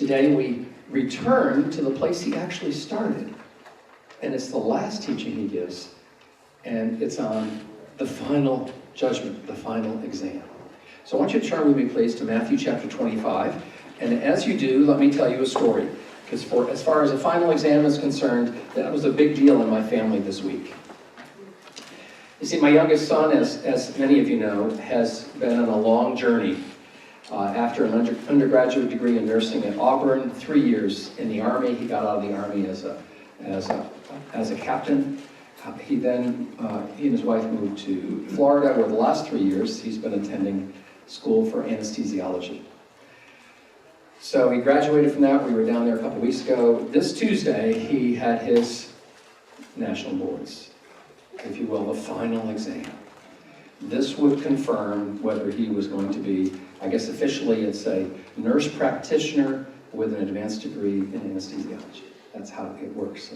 Today we return to the place he actually started. And it's the last teaching he gives. And it's on the final judgment, the final exam. So I want you to turn with me, please, to Matthew chapter 25. And as you do, let me tell you a story. Because as far as the final exam is concerned, that was a big deal in my family this week. You see, my youngest son, as many of you know, has been on a long journey. After an undergraduate degree in nursing at Auburn, 3 years in the Army. He got out of the Army as a captain. He and his wife moved to Florida, where the last 3 years he's been attending school for anesthesiology. So he graduated from that. We were down there a couple weeks ago. This Tuesday, he had his national boards, if you will, the final exam. This would confirm whether he was going to be, I guess officially it's a nurse practitioner with an advanced degree in anesthesiology. That's how it works.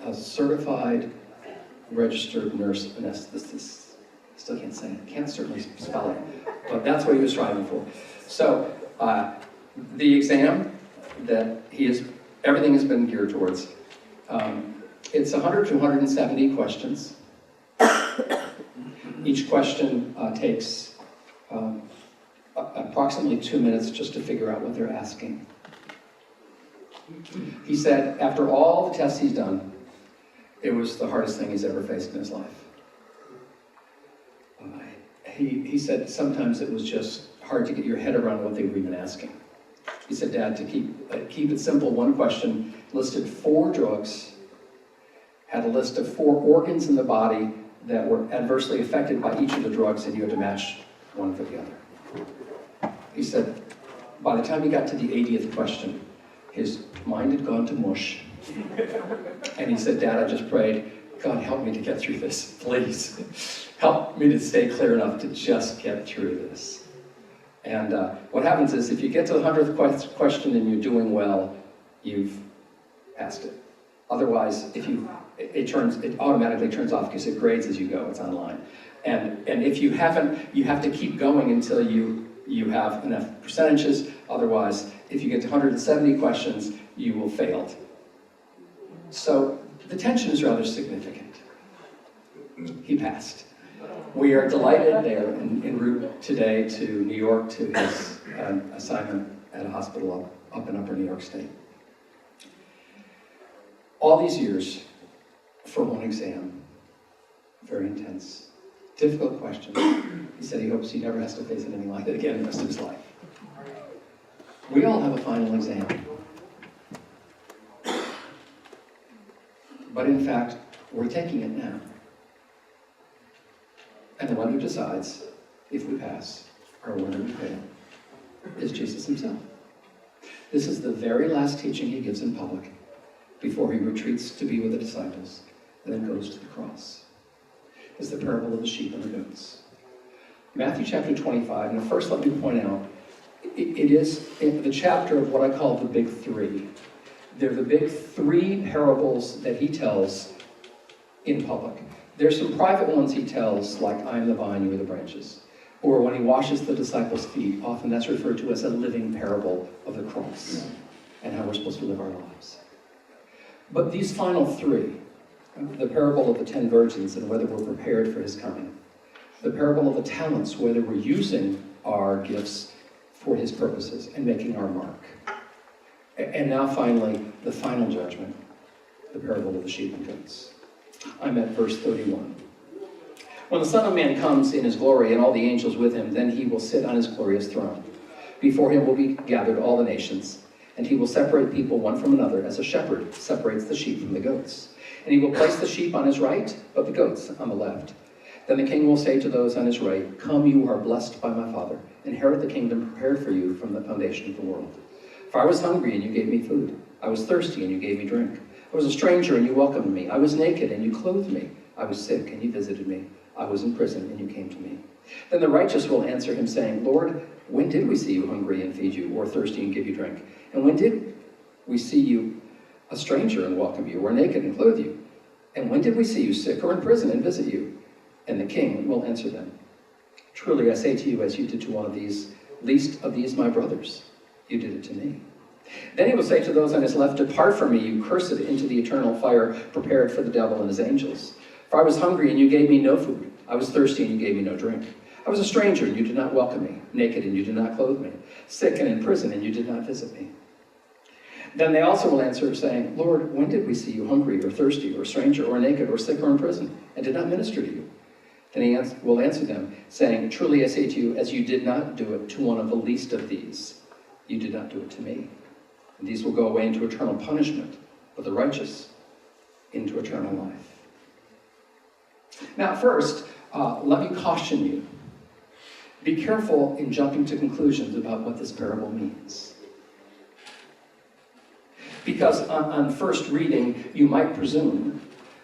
A certified, registered nurse anesthetist. Still can't say it. Can't certainly spell it. But that's what he was striving for. So, the exam that everything has been geared towards. It's 100 to 170 questions. Each question takes approximately 2 minutes just to figure out what they're asking. He said, after all the tests he's done, it was the hardest thing he's ever faced in his life. He said sometimes it was just hard to get your head around what they were even asking. He said, Dad, to keep it simple, one question listed 4 drugs, had a list of 4 organs in the body that were adversely affected by each of the drugs, and you had to match one for the other. He said, by the time he got to the 80th question, his mind had gone to mush. And he said, Dad, I just prayed, God, help me to get through this, please. Help me to stay clear enough to just get through this. And what happens is, if you get to the 100th question and you're doing well, you've passed it. Otherwise, it automatically turns off because it grades as you go. It's online. And if you haven't, you have to keep going until you have enough percentages. Otherwise, if you get to 170 questions, you will fail. So the tension is rather significant. He passed. We are delighted there en route today to New York to his assignment at a hospital up in Upper New York State. All these years for one exam, very intense, difficult question. He said he hopes he never has to face anything like that again the rest of his life. We all have a final exam. But in fact, we're taking it now. And the one who decides if we pass or whether we fail is Jesus himself. This is the very last teaching he gives in public before he retreats to be with the disciples and then goes to the cross. It's the parable of the sheep and the goats. Matthew chapter 25, and first let me point out, it is in the chapter of what I call the big 3. They're the big 3 parables that he tells in public. There's some private ones he tells, like, I am the vine, you are the branches. Or when he washes the disciples' feet, often that's referred to as a living parable of the cross and how we're supposed to live our lives. But these final 3, the parable of the 10 virgins and whether we're prepared for his coming, the parable of the talents, whether we're using our gifts for his purposes and making our mark, and now finally, the final judgment, the parable of the sheep and goats. I'm at verse 31. When the Son of Man comes in his glory and all the angels with him, then he will sit on his glorious throne. Before him will be gathered all the nations, and he will separate people one from another as a shepherd separates the sheep from the goats. And he will place the sheep on his right, but the goats on the left. Then the king will say to those on his right, Come, you who are blessed by my Father, inherit the kingdom prepared for you from the foundation of the world. For I was hungry, and you gave me food. I was thirsty, and you gave me drink. I was a stranger, and you welcomed me. I was naked, and you clothed me. I was sick, and you visited me. I was in prison, and you came to me. Then the righteous will answer him, saying, Lord, when did we see you hungry and feed you, or thirsty and give you drink? And when did we see you a stranger and welcome you, or naked and clothe you? And when did we see you sick or in prison and visit you? And the king will answer them, Truly I say to you, as you did to one of these, least of these my brothers, you did it to me. Then he will say to those on his left, depart from me, you cursed, into the eternal fire prepared for the devil and his angels. For I was hungry, and you gave me no food. I was thirsty, and you gave me no drink. I was a stranger, and you did not welcome me. Naked, and you did not clothe me. Sick and in prison, and you did not visit me. Then they also will answer, saying, Lord, when did we see you hungry, or thirsty, or a stranger, or naked, or sick, or in prison, and did not minister to you? Then he will answer them, saying, truly I say to you, as you did not do it to one of the least of these, you did not do it to me. And these will go away into eternal punishment, but the righteous into eternal life. Now, first, let me caution you. Be careful in jumping to conclusions about what this parable means. Because on first reading, you might presume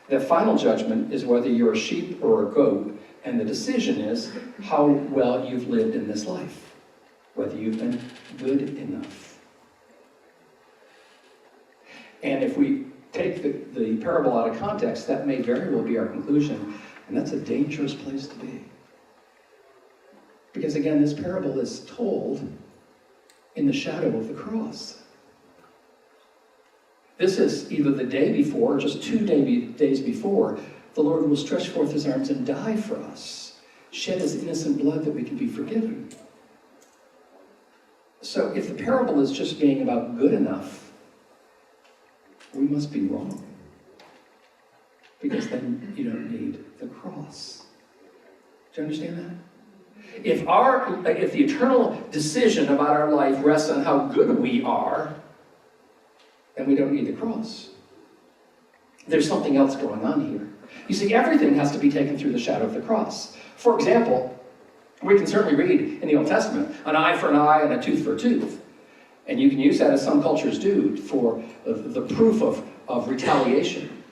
that final judgment is whether you're a sheep or a goat, and the decision is how well you've lived in this life, whether you've been good enough. And if we take the parable out of context, that may very well be our conclusion, and that's a dangerous place to be. Because again, this parable is told in the shadow of the cross. This is either the day before, or just 2 days before, the Lord will stretch forth his arms and die for us, shed his innocent blood that we can be forgiven. So if the parable is just being about good enough, we must be wrong. Because then you don't need the cross. Do you understand that? If the eternal decision about our life rests on how good we are, then we don't need the cross. There's something else going on here. You see, everything has to be taken through the shadow of the cross. For example, we can certainly read in the Old Testament, an eye for an eye and a tooth for a tooth. And you can use that, as some cultures do, for the proof of retaliation.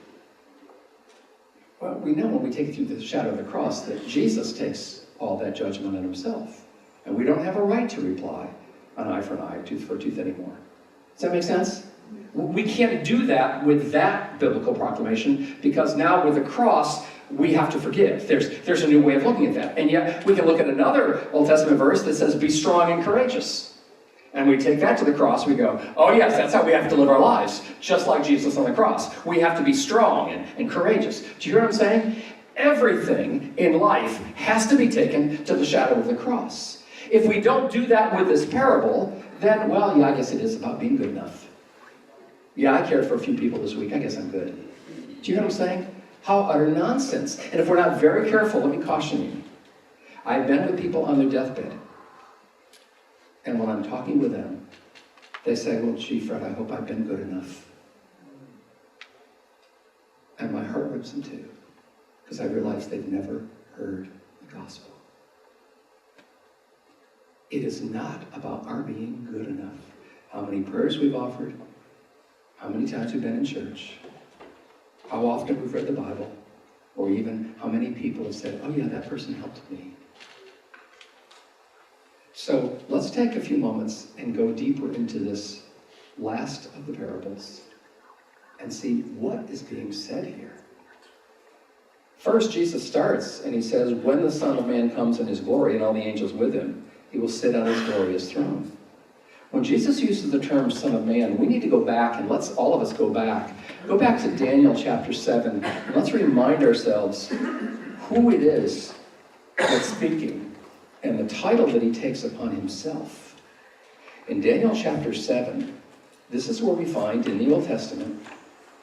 Well, we know when we take it through the shadow of the cross that Jesus takes all that judgment on himself. And we don't have a right to reply, an eye for an eye, a tooth for a tooth anymore. Does that make sense? We can't do that with that biblical proclamation, because now with the cross, we have to forgive. There's a new way of looking at that. And yet, we can look at another Old Testament verse that says, be strong and courageous. And we take that to the cross, we go, oh yes, that's how we have to live our lives, just like Jesus on the cross. We have to be strong and courageous. Do you hear what I'm saying? Everything in life has to be taken to the shadow of the cross. If we don't do that with this parable, then, well, yeah, I guess it is about being good enough. Yeah, I cared for a few people this week, I guess I'm good. Do you know what I'm saying? How utter nonsense. And if we're not very careful, let me caution you. I've been with people on their deathbed. And when I'm talking with them, they say, well, gee, Fred, I hope I've been good enough. And my heart rips in two, because I realize they've never heard the gospel. It is not about our being good enough. How many prayers we've offered, how many times we've been in church, how often we've read the Bible, or even how many people have said, oh yeah, that person helped me. So let's take a few moments and go deeper into this last of the parables and see what is being said here. First, Jesus starts and he says, when the Son of Man comes in his glory and all the angels with him, he will sit on his glorious throne. When Jesus uses the term Son of Man, we need to go back, and let's all of us go back. Go back to Daniel chapter 7, and let's remind ourselves who it is that's speaking and the title that he takes upon himself. In Daniel chapter 7, this is where we find in the Old Testament,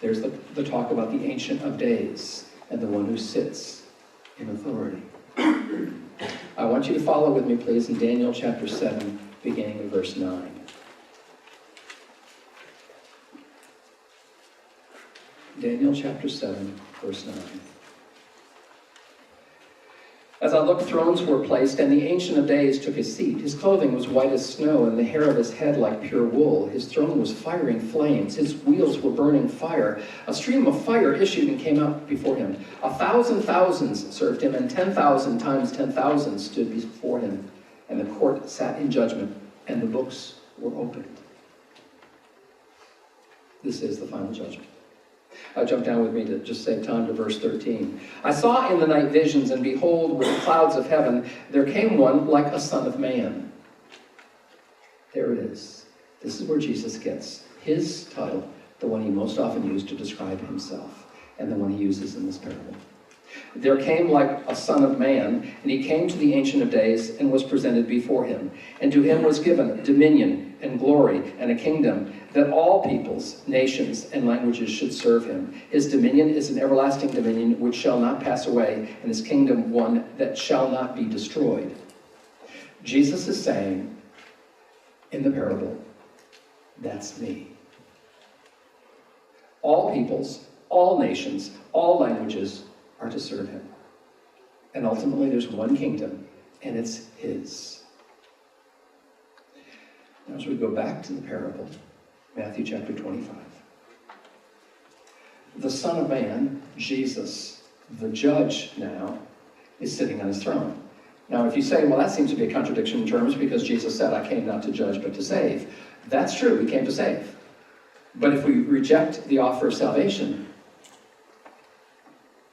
there's the talk about the Ancient of Days and the one who sits in authority. I want you to follow with me, please, in Daniel chapter 7, beginning in verse 9. Daniel chapter 7, verse 9. As I looked, thrones were placed, and the Ancient of Days took his seat. His clothing was white as snow, and the hair of his head like pure wool. His throne was firing flames. His wheels were burning fire. A stream of fire issued and came out before him. 1,000 thousands served him, and 10,000 times 10,000 stood before him. And the court sat in judgment, and the books were opened. This is the final judgment. Jump down with me to just save time to verse 13. I saw in the night visions, and behold, with the clouds of heaven, there came one like a son of man. There it is. This is where Jesus gets his title, the one he most often used to describe himself, and the one he uses in this parable. There came like a son of man, and he came to the Ancient of Days and was presented before him. And to him was given dominion and glory and a kingdom, that all peoples, nations, and languages should serve him. His dominion is an everlasting dominion which shall not pass away, and his kingdom one that shall not be destroyed. Jesus is saying in the parable, that's me. All peoples, all nations, all languages are to serve him. And ultimately there's one kingdom, and it's his. Now as we go back to the parable, Matthew chapter 25. The Son of Man, Jesus, the judge now, is sitting on his throne. Now if you say, well, that seems to be a contradiction in terms because Jesus said, I came not to judge but to save. That's true, he came to save. But if we reject the offer of salvation,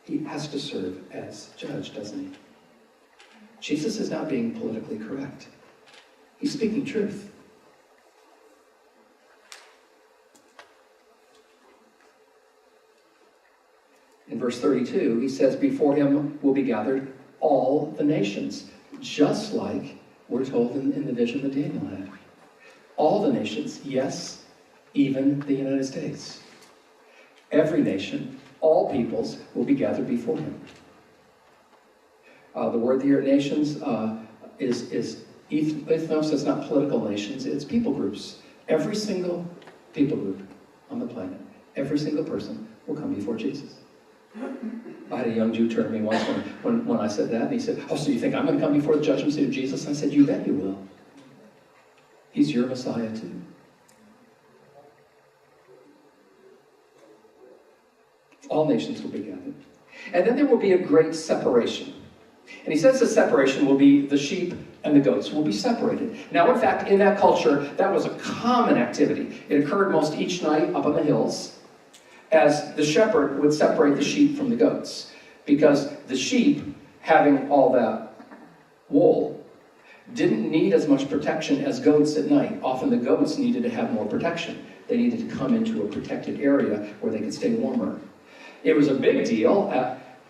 he has to serve as judge, doesn't he? Jesus is not being politically correct. He's speaking truth. In verse 32, he says, before him will be gathered all the nations, just like we're told in the vision that Daniel had. All the nations, yes, even the United States. Every nation, all peoples will be gathered before him. The word here, nations, is ethnos. It's not political nations, it's people groups. Every single people group on the planet, every single person will come before Jesus. I had a young Jew turn to me once when I said that, and he said, oh, so you think I'm going to come before the judgment seat of Jesus? I said, you bet you will. He's your Messiah too. All nations will be gathered. And then there will be a great separation. And he says the separation will be the sheep and the goats will be separated. Now, in fact, in that culture, that was a common activity. It occurred most each night up on the hills, as the shepherd would separate the sheep from the goats. Because the sheep, having all that wool, didn't need as much protection as goats at night. Often the goats needed to have more protection. They needed to come into a protected area where they could stay warmer. It was a big deal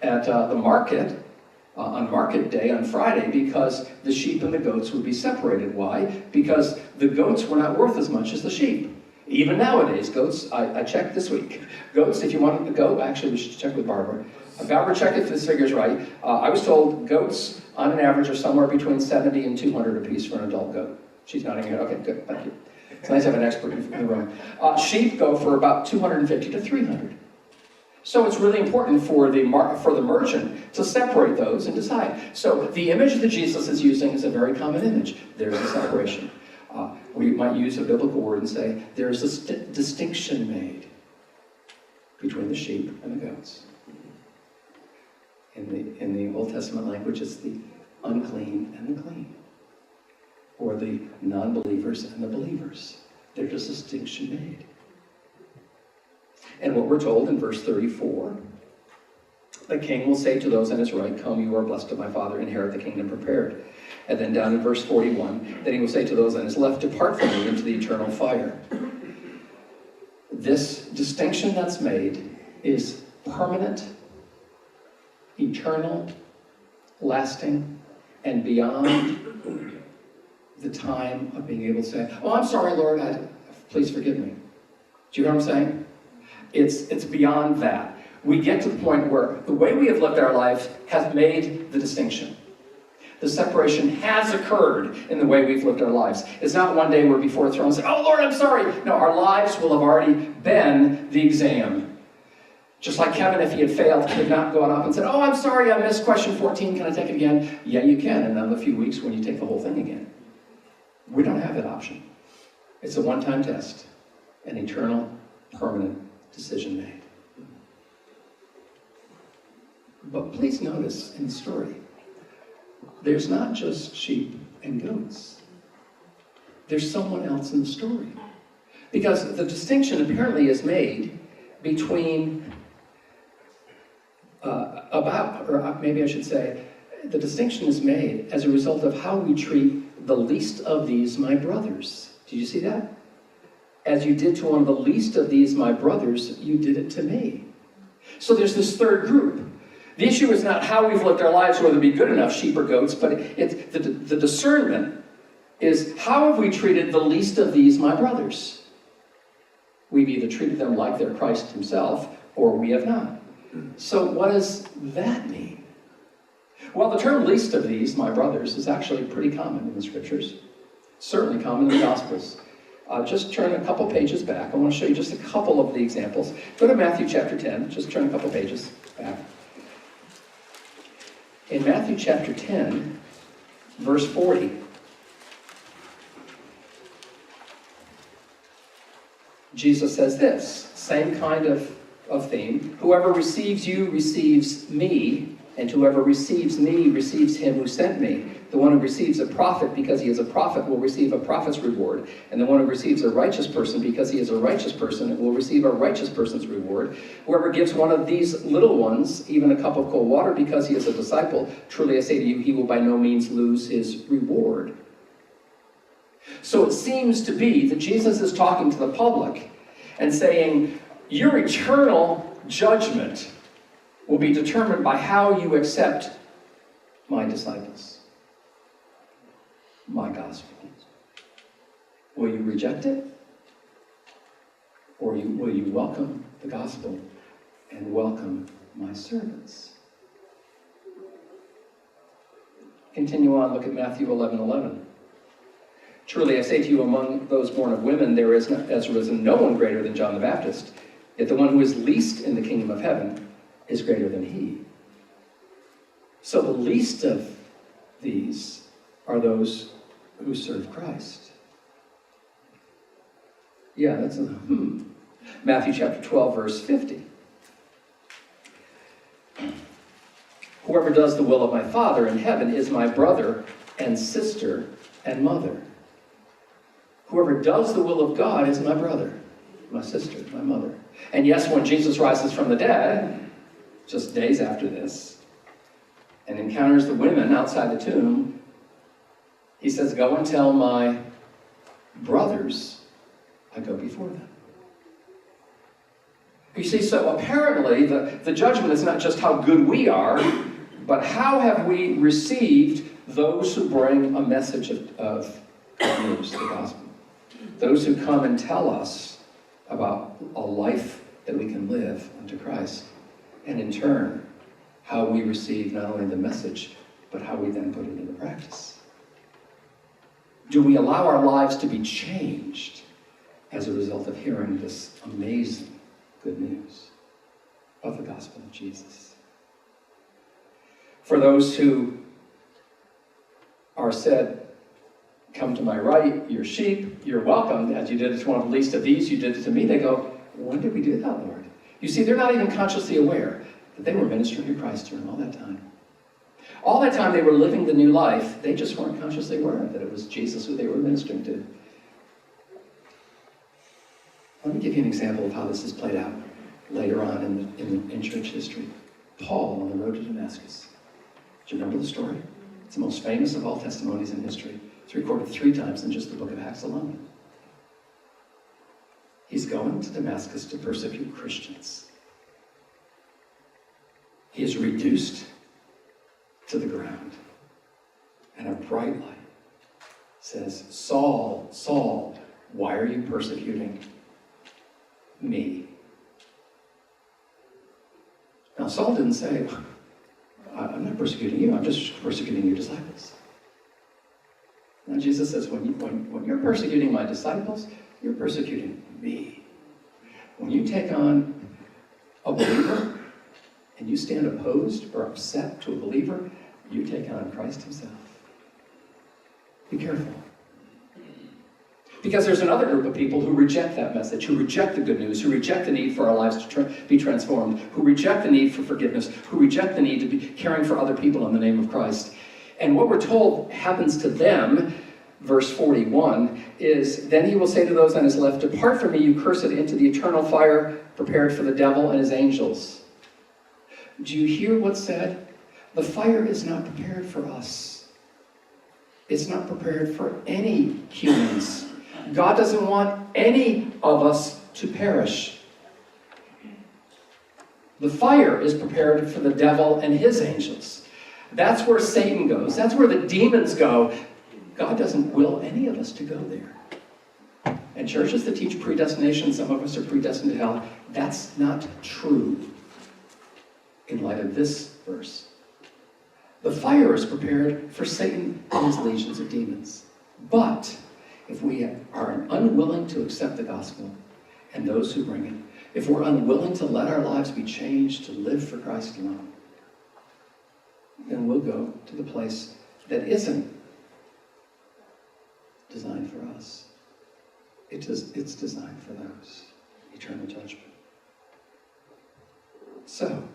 at the market, on market day, on Friday, because the sheep and the goats would be separated. Why? Because the goats were not worth as much as the sheep. Even nowadays, goats, I checked this week, goats, if you wanted to go, actually we should check with Barbara. Barbara, check if this figure's right. I was told goats, on an average, are somewhere between 70 and 200 apiece for an adult goat. She's nodding her head. Okay, good, thank you. It's nice to have an expert in the room. Sheep go for about 250 to 300. So it's really important for the merchant to separate those and decide. So the image that Jesus is using is a very common image. There's a separation. We might use a biblical word and say, there's a distinction made between the sheep and the goats. In the Old Testament language, it's the unclean and the clean, or the non-believers and the believers. There's a distinction made. And what we're told in verse 34, the king will say to those on his right, come, you are blessed of my Father, inherit the kingdom prepared. And then down in verse 41, then he will say to those on his left, depart from me into the eternal fire. This distinction that's made is permanent, eternal, lasting, and beyond the time of being able to say, oh, I'm sorry, Lord, please forgive me. Do you hear what I'm saying? It's beyond that. We get to the point where the way we have lived our life has made the distinction. The separation has occurred in the way we've lived our lives. It's not one day we're before the throne and say, oh, Lord, I'm sorry. No, our lives will have already been the exam. Just like Kevin, if he had failed, he could not go up and say, oh, I'm sorry, I missed question 14. Can I take it again? Yeah, you can in another few weeks when you take the whole thing again. We don't have that option. It's a one-time test, an eternal, permanent decision made. But please notice in the story, there's not just sheep and goats. There's someone else in the story. Because the distinction apparently is made between maybe I should say, the distinction is made as a result of how we treat the least of these, my brothers. Did you see that? as you did to one of the least of these, my brothers, you did it to me. So there's this third group. The issue is not how we've lived our lives, whether we be good enough sheep or goats, but it's the discernment is how have we treated the least of these, my brothers? We've either treated them like they're Christ himself, or we have not. So what does that mean? Well, the term least of these, my brothers, is actually pretty common in the scriptures. Certainly common in the Gospels. Just turn a couple pages back. I want to show you just a couple of the examples. Go to Matthew chapter 10. Just turn a couple pages back. In Matthew chapter 10, verse 40, Jesus says this, same kind of theme. Whoever receives you receives me, and whoever receives me receives him who sent me. The one who receives a prophet because he is a prophet will receive a prophet's reward. And the one who receives a righteous person because he is a righteous person will receive a righteous person's reward. Whoever gives one of these little ones even a cup of cold water because he is a disciple, truly I say to you, he will by no means lose his reward. So it seems to be that Jesus is talking to the public and saying, your eternal judgment will be determined by how you accept my disciples. My gospel. Will you reject it? Or will you welcome the gospel and welcome my servants? Continue on, look at Matthew 11:11. Truly I say to you, among those born of women, there is risen no one greater than John the Baptist, yet the one who is least in the kingdom of heaven is greater than he. So the least of these are those who serve Christ. Yeah, that's Matthew chapter 12, verse 50. Whoever does the will of my Father in heaven is my brother and sister and mother. Whoever does the will of God is my brother, my sister, my mother. And yes, when Jesus rises from the dead, just days after this, and encounters the women outside the tomb, he says, go and tell my brothers I go before them. You see, so apparently the judgment is not just how good we are, but how have we received those who bring a message of good news, the gospel. Those who come and tell us about a life that we can live unto Christ. And in turn, how we receive not only the message, but how we then put it into practice. Do we allow our lives to be changed as a result of hearing this amazing good news of the gospel of Jesus? For those who are said, come to my right, you're sheep, you're welcome, as you did it to one of the least of these, you did it to me, they go, when did we do that, Lord? You see, they're not even consciously aware that they were ministering to Christ during all that time. All that time they were living the new life, they just weren't consciously aware that it was Jesus who they were ministering to. Let me give you an example of how this is played out later on in church history. Paul on the road to Damascus. Do you remember the story? It's the most famous of all testimonies in history. It's recorded 3 times in just the book of Acts alone. He's going to Damascus to persecute Christians. He is reduced to the ground. And a bright light says, Saul, Saul, why are you persecuting me? Now, Saul didn't say, I'm not persecuting you, I'm just persecuting your disciples. Now, Jesus says, when you're persecuting my disciples, you're persecuting me. When you take on a believer, and you stand opposed or upset to a believer, you take on Christ himself. Be careful. Because there's another group of people who reject that message, who reject the good news, who reject the need for our lives to be transformed, who reject the need for forgiveness, who reject the need to be caring for other people in the name of Christ. And what we're told happens to them, verse 41, is, then he will say to those on his left, depart from me, you cursed, into the eternal fire prepared for the devil and his angels. Do you hear what's said? The fire is not prepared for us. It's not prepared for any humans. God doesn't want any of us to perish. The fire is prepared for the devil and his angels. That's where Satan goes. That's where the demons go. God doesn't will any of us to go there. And churches that teach predestination, some of us are predestined to hell, that's not true in light of this verse. The fire is prepared for Satan and his legions of demons. But if we are unwilling to accept the gospel and those who bring it, if we're unwilling to let our lives be changed to live for Christ alone, then we'll go to the place that isn't designed for us. It's designed for those. Eternal judgment. So,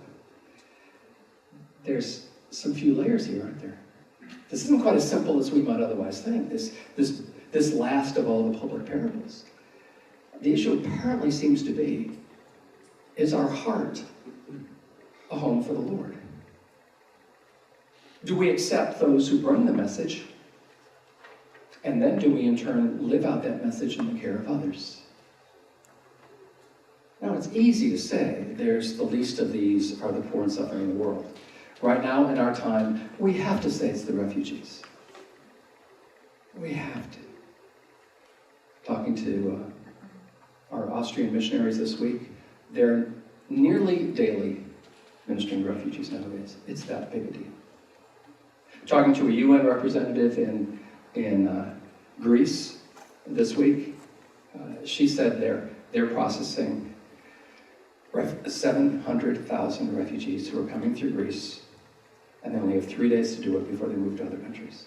there's some few layers here, aren't there? This isn't quite as simple as we might otherwise think. This last of all the public parables. The issue apparently seems to be, is our heart a home for the Lord? Do we accept those who bring the message? And then do we in turn live out that message in the care of others? Now it's easy to say there's the least of these are the poor and suffering in the world. Right now in our time, we have to say it's the refugees. We have to. Talking to our Austrian missionaries this week, they're nearly daily ministering to refugees nowadays. It's that big a deal. Talking to a UN representative in Greece this week, she said they're processing 700,000 refugees who are coming through Greece, and they only have 3 days to do it before they move to other countries.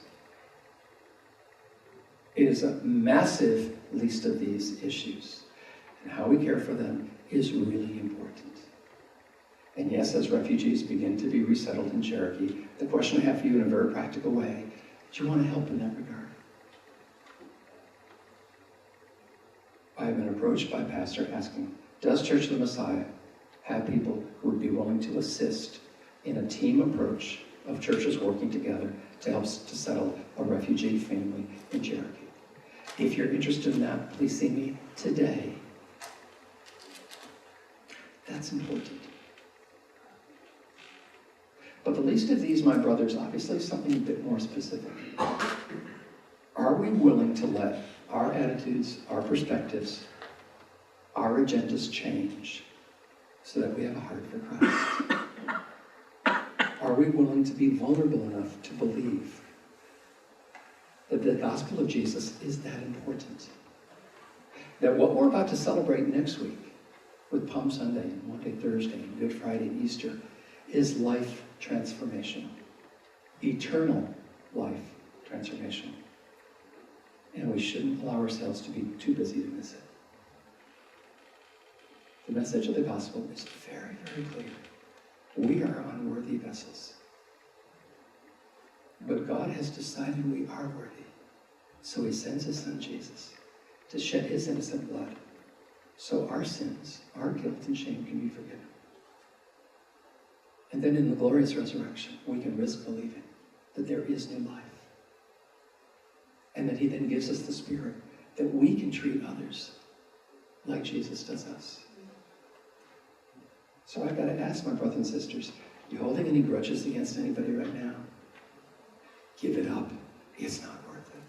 It is a massive list of these issues, and how we care for them is really important. And yes, as refugees begin to be resettled in Cherokee, the question I have for you in a very practical way, do you want to help in that regard? I have been approached by a pastor asking, does Church of the Messiah have people who would be willing to assist in a team approach of churches working together to help to settle a refugee family in Cherokee? If you're interested in that, please see me today. That's important. But the least of these, my brothers, obviously is something a bit more specific. Are we willing to let our attitudes, our perspectives, our agendas change so that we have a heart for Christ? Are we willing to be vulnerable enough to believe that the gospel of Jesus is that important? That what we're about to celebrate next week with Palm Sunday and Monday, Thursday, and Good Friday, and Easter is life transformation. Eternal life transformation. And we shouldn't allow ourselves to be too busy to miss it. The message of the gospel is very, very clear. We are unworthy vessels. But God has decided we are worthy. So he sends his son Jesus to shed his innocent blood so our sins, our guilt and shame can be forgiven. And then in the glorious resurrection, we can risk believing that there is new life. And that he then gives us the Spirit that we can treat others like Jesus does us. So I've got to ask my brothers and sisters, you holding any grudges against anybody right now? Give it up. It's not worth it.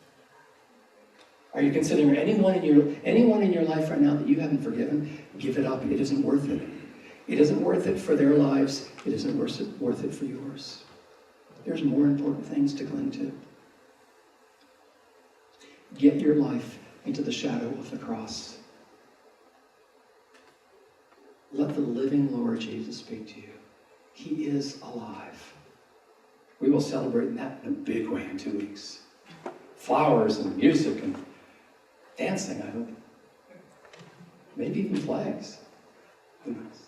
Are you considering anyone in your life right now that you haven't forgiven? Give it up. It isn't worth it. It isn't worth it for their lives. It isn't worth it for yours. There's more important things to cling to. Get your life into the shadow of the cross. Let the living Lord Jesus speak to you. He is alive. We will celebrate that in a big way in 2 weeks. Flowers and music and dancing, I hope. Maybe even flags. Who knows?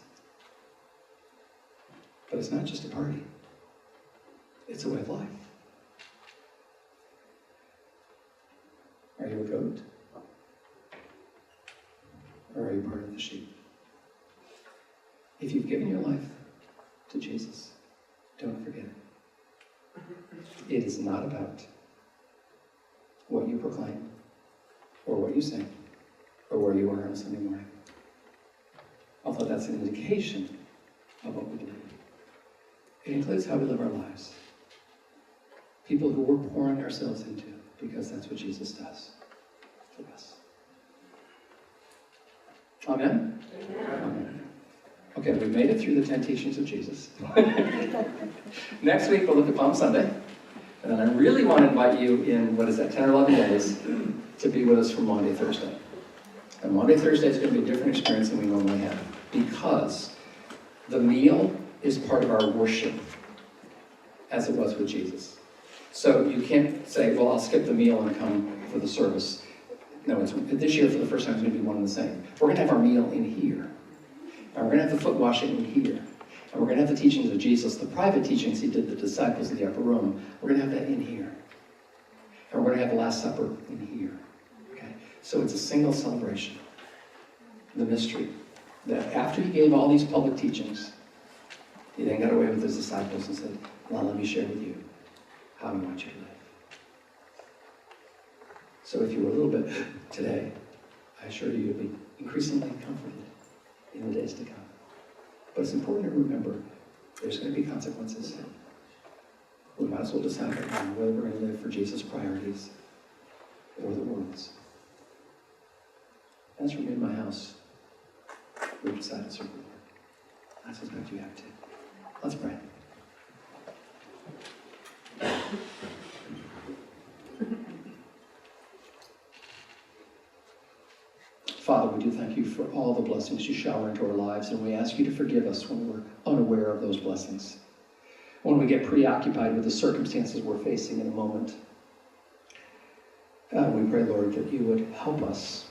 But it's not just a party. It's a way of life. Are you a goat? Or are you part of the sheep? If you've given your life to Jesus, don't forget it. It is not about what you proclaim or what you you sing or where you are on a Sunday morning. Although that's an indication of what we believe. It includes how we live our lives. People who we're pouring ourselves into, because that's what Jesus does for us. Amen? Amen. Okay, we've made it through the 10 teachings of Jesus. Next week, we'll look at Palm Sunday. And then I really want to invite you in, 10 or 11 days, to be with us for Maundy Thursday. And Maundy Thursday is going to be a different experience than we normally have, because the meal is part of our worship, as it was with Jesus. So you can't say, well, I'll skip the meal and come for the service. No, this year, for the first time, it's going to be one and the same. We're going to have our meal in here. And we're going to have the foot washing in here. And we're going to have the teachings of Jesus, the private teachings he did the disciples in the upper room. We're going to have that in here. And we're going to have the Last Supper in here. Okay? So it's a single celebration. The mystery. That after he gave all these public teachings, he then got away with his disciples and said, well, let me share with you how I want you to live. So if you were a little bit today, I assure you, you'll be increasingly comforted in the days to come. But it's important to remember there's going to be consequences. We might as well decide right now whether we're going to live for Jesus' priorities or the world's. As for me and my house, we've decided to serve the Lord. I suspect you have too. Let's pray. Father, we do thank you for all the blessings you shower into our lives, and we ask you to forgive us when we're unaware of those blessings, when we get preoccupied with the circumstances we're facing in a moment. God, we pray, Lord, that you would help us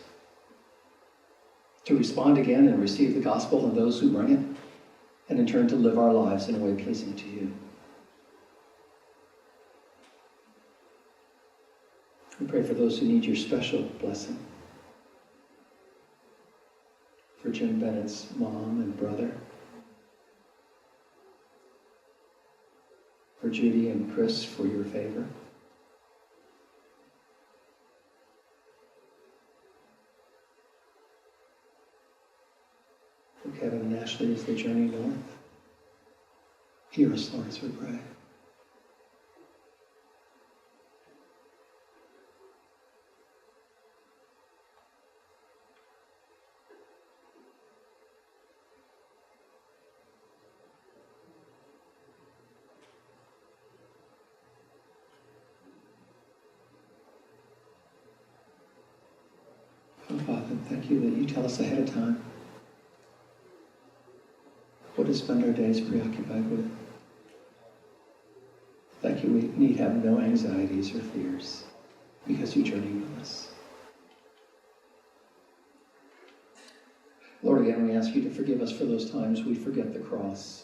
to respond again and receive the gospel and those who bring it, and in turn to live our lives in a way pleasing to you. We pray for those who need your special blessing. For Jim Bennett's mom and brother. For Judy and Chris, for your favor. For Kevin and Ashley as they journey north. Hear us, Lord, as we pray. Oh, Father, thank you that you tell us ahead of time what to spend our days preoccupied with. Thank you, we need have no anxieties or fears because you journey with us. Lord, again, we ask you to forgive us for those times we forget the cross.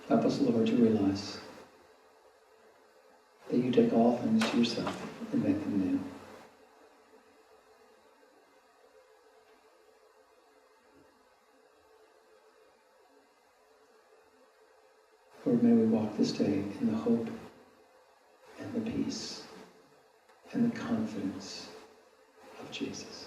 Help us, Lord, to realize that you take all things to yourself and make them new. Lord, may we walk this day in the hope and the peace and the confidence of Jesus.